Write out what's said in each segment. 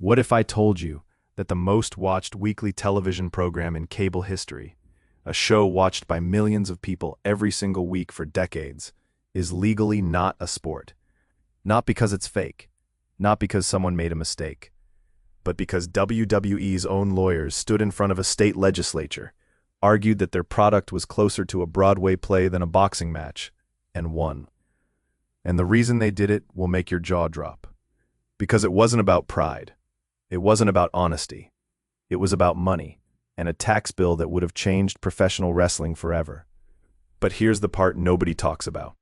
What if I told you that the most watched weekly television program in cable history, a show watched by millions of people every single week for decades, is legally not a sport? Not because it's fake, not because someone made a mistake, but because WWE's own lawyers stood in front of a state legislature, argued that their product was closer to a Broadway play than a boxing match, and won. And the reason they did it will make your jaw drop. Because it wasn't about pride. It wasn't about honesty. It was about money, and a tax bill that would have changed professional wrestling forever. But here's the part nobody talks about.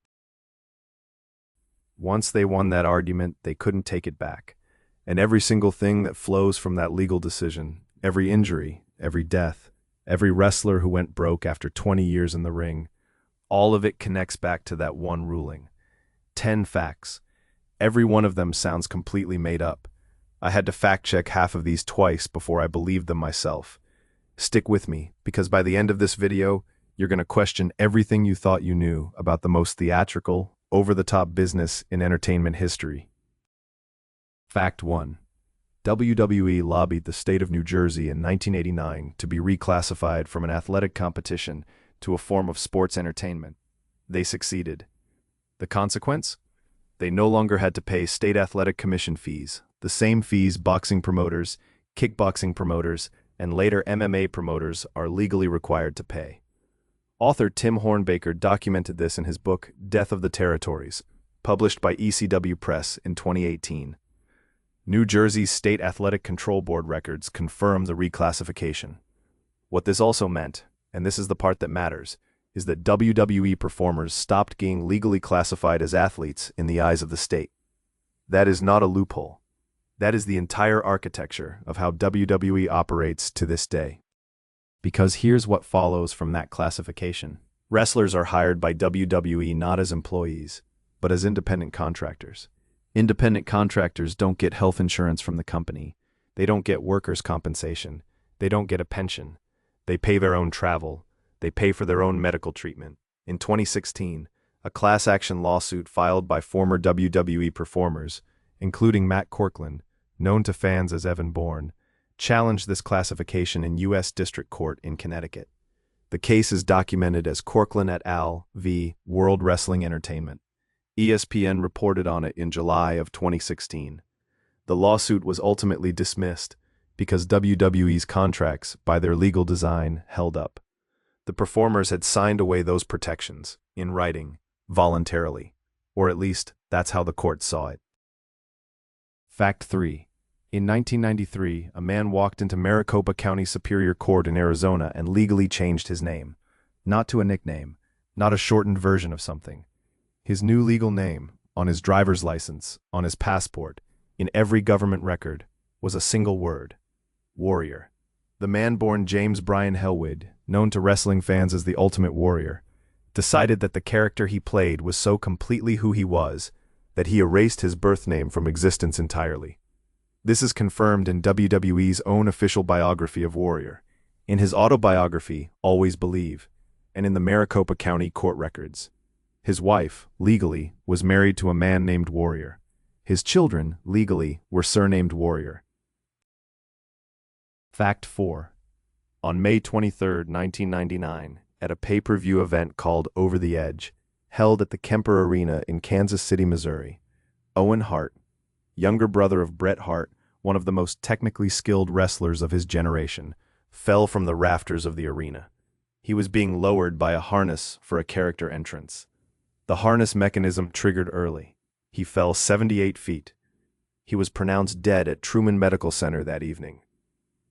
Once they won that argument, they couldn't take it back. And every single thing that flows from that legal decision, every injury, every death, every wrestler who went broke after 20 years in the ring, all of it connects back to that one ruling. 10 facts. Every one of them sounds completely made up. I had to fact-check half of these twice before I believed them myself. Stick with me, because by the end of this video, you're going to question everything you thought you knew about the most theatrical, over-the-top business in entertainment history. Fact 1. WWE lobbied the state of New Jersey in 1989 to be reclassified from an athletic competition to a form of sports entertainment. They succeeded. The consequence? They no longer had to pay state athletic commission fees, the same fees boxing promoters, kickboxing promoters, and later MMA promoters are legally required to pay. Author Tim Hornbaker documented this in his book Death of the Territories, published by ECW Press in 2018. New Jersey's State Athletic Control Board records confirm the reclassification. What this also meant, and this is the part that matters, is that WWE performers stopped being legally classified as athletes in the eyes of the state. That is not a loophole. That is the entire architecture of how WWE operates to this day. Because here's what follows from that classification. Wrestlers are hired by WWE not as employees, but as independent contractors. Independent contractors don't get health insurance from the company. They don't get workers' compensation. They don't get a pension. They pay their own travel. They pay for their own medical treatment. In 2016, a class action lawsuit filed by former WWE performers, including Matt Corkland, known to fans as Evan Bourne, challenged this classification in U.S. District Court in Connecticut. The case is documented as Corkland et al. V. World Wrestling Entertainment. ESPN reported on it in July of 2016. The lawsuit was ultimately dismissed because WWE's contracts, by their legal design, held up. The performers had signed away those protections, in writing, voluntarily, or at least that's how the court saw it. Fact 3. In 1993, a man walked into Maricopa County Superior Court in Arizona and legally changed his name. Not to a nickname, not a shortened version of something. His new legal name, on his driver's license, on his passport, in every government record, was a single word: Warrior. The man born James Bryan Hellwood, known to wrestling fans as the Ultimate Warrior, decided that the character he played was so completely who he was that he erased his birth name from existence entirely. This is confirmed in WWE's own official biography of Warrior, in his autobiography, Always Believe, and in the Maricopa County court records. His wife, legally, was married to a man named Warrior. His children, legally, were surnamed Warrior. Fact 4. On May 23, 1999, at a pay-per-view event called Over the Edge, held at the Kemper Arena in Kansas City, Missouri, Owen Hart, younger brother of Bret Hart, one of the most technically skilled wrestlers of his generation, fell from the rafters of the arena. He was being lowered by a harness for a character entrance. The harness mechanism triggered early. He fell 78 feet. He was pronounced dead at Truman Medical Center that evening.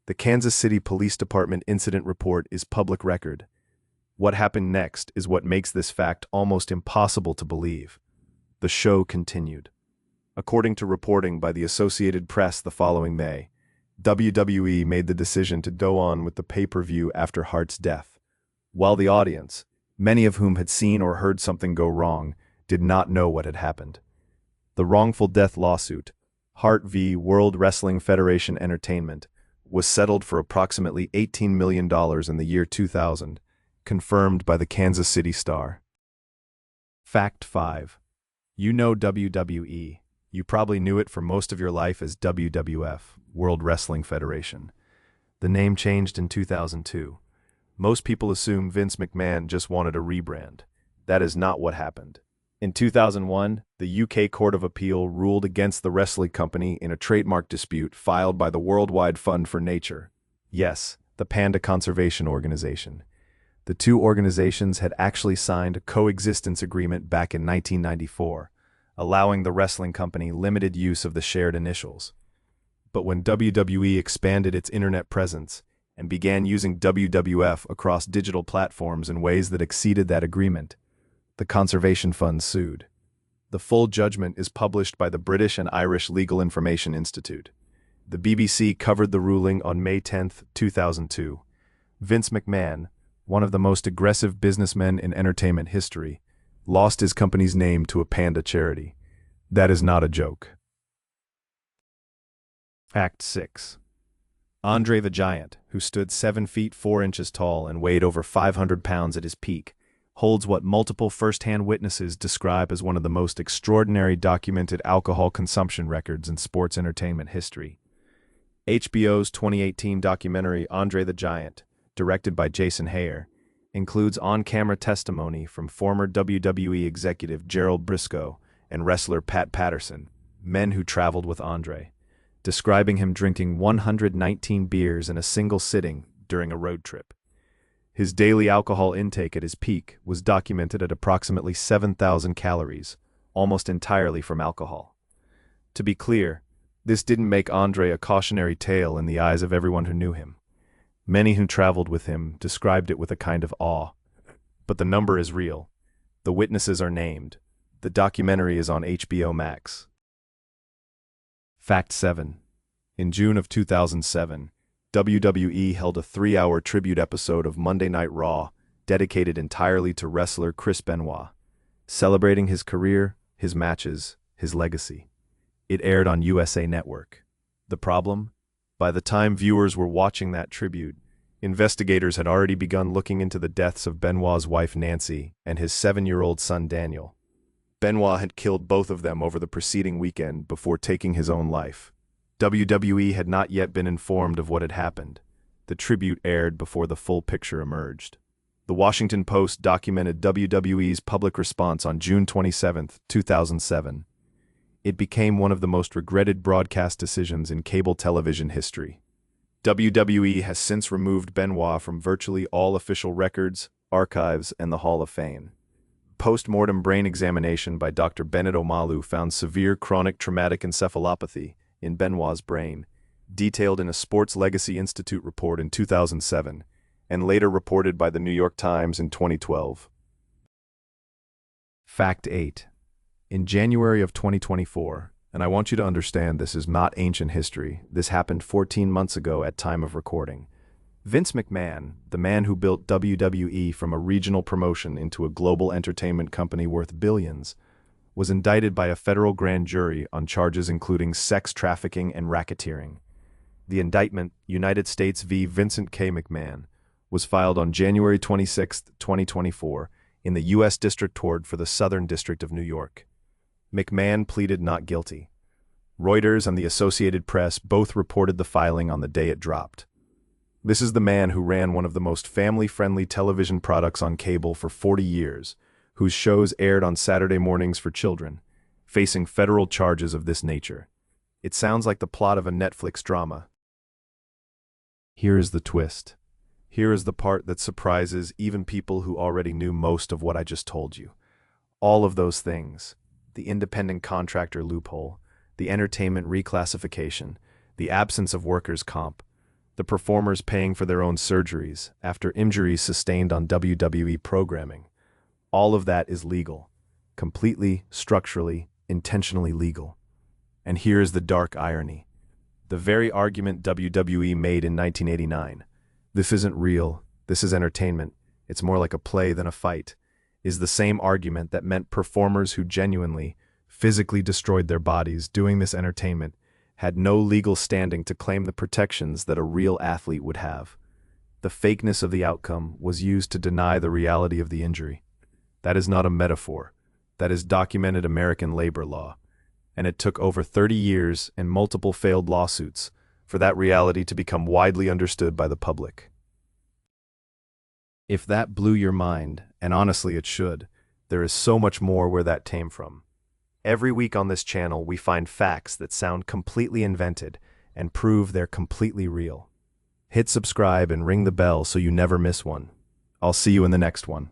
The Kansas City Police Department incident report is public record. What happened next is what makes this fact almost impossible to believe. The show continued. According to reporting by the Associated Press the following May, WWE made the decision to go on with the pay-per-view after Hart's death, while the audience, many of whom had seen or heard something go wrong, did not know what had happened. The wrongful death lawsuit, Hart v. World Wrestling Federation Entertainment, was settled for approximately $18 million in the year 2000, confirmed by the Kansas City Star. Fact 5. You know WWE. You probably knew it for most of your life as WWF, World Wrestling Federation. The name changed in 2002. Most people assume Vince McMahon just wanted a rebrand. That is not what happened. In 2001, the UK Court of Appeal ruled against the wrestling company in a trademark dispute filed by the Worldwide Fund for Nature. Yes, the Panda Conservation Organization. The two organizations had actually signed a coexistence agreement back in 1994, allowing the wrestling company limited use of the shared initials. But when WWE expanded its internet presence and began using WWF across digital platforms in ways that exceeded that agreement, the Conservation Fund sued. The full judgment is published by the British and Irish Legal Information Institute. The BBC covered the ruling on May 10, 2002. Vince McMahon, one of the most aggressive businessmen in entertainment history, lost his company's name to a panda charity. That is not a joke. Fact 6. Andre the Giant, who stood 7 feet 4 inches tall and weighed over 500 pounds at his peak, holds what multiple first-hand witnesses describe as one of the most extraordinary documented alcohol consumption records in sports entertainment history. HBO's 2018 documentary Andre the Giant, directed by Jason Heyer, includes on-camera testimony from former WWE executive Gerald Briscoe and wrestler Pat Patterson, men who traveled with Andre, describing him drinking 119 beers in a single sitting during a road trip. His daily alcohol intake at his peak was documented at approximately 7,000 calories, almost entirely from alcohol. To be clear, this didn't make Andre a cautionary tale in the eyes of everyone who knew him. Many who traveled with him described it with a kind of awe. But the number is real. The witnesses are named. The documentary is on HBO Max. Fact 7. In June of 2007, WWE held a 3-hour tribute episode of Monday Night Raw dedicated entirely to wrestler Chris Benoit, celebrating his career, his matches, his legacy. It aired on USA Network. The problem? By the time viewers were watching that tribute, investigators had already begun looking into the deaths of Benoit's wife Nancy and his 7-year-old son Daniel. Benoit had killed both of them over the preceding weekend before taking his own life. WWE had not yet been informed of what had happened. The tribute aired before the full picture emerged. The Washington Post documented WWE's public response on June 27, 2007. It became one of the most regretted broadcast decisions in cable television history. WWE has since removed Benoit from virtually all official records, archives, and the Hall of Fame. Post-mortem brain examination by Dr. Bennett Omalu found severe chronic traumatic encephalopathy in Benoit's brain, detailed in a Sports Legacy Institute report in 2007, and later reported by the New York Times in 2012. Fact 8. In January of 2024, and I want you to understand this is not ancient history, this happened 14 months ago at time of recording, Vince McMahon, the man who built WWE from a regional promotion into a global entertainment company worth billions, was indicted by a federal grand jury on charges including sex trafficking and racketeering. The indictment, United States v. Vincent K. McMahon, was filed on January 26, 2024, in the U.S. District Court for the Southern District of New York. McMahon pleaded not guilty. Reuters and the Associated Press both reported the filing on the day it dropped. This is the man who ran one of the most family-friendly television products on cable for 40 years, whose shows aired on Saturday mornings for children, facing federal charges of this nature. It sounds like the plot of a Netflix drama. Here is the twist. Here is the part that surprises even people who already knew most of what I just told you. All of those things, the independent contractor loophole, the entertainment reclassification, the absence of workers' comp, the performers paying for their own surgeries after injuries sustained on WWE programming. All of that is legal, completely, structurally, intentionally legal. And here is the dark irony. The very argument WWE made in 1989, this isn't real, this is entertainment, it's more like a play than a fight, is the same argument that meant performers who genuinely, physically destroyed their bodies doing this entertainment had no legal standing to claim the protections that a real athlete would have. The fakeness of the outcome was used to deny the reality of the injury. That is not a metaphor. That is documented American labor law. and it took over 30 years and multiple failed lawsuits for that reality to become widely understood by the public. If that blew your mind, and honestly it should, there is so much more where that came from. Every week on this channel, we find facts that sound completely invented and prove they're completely real. Hit subscribe and ring the bell so you never miss one. I'll see you in the next one.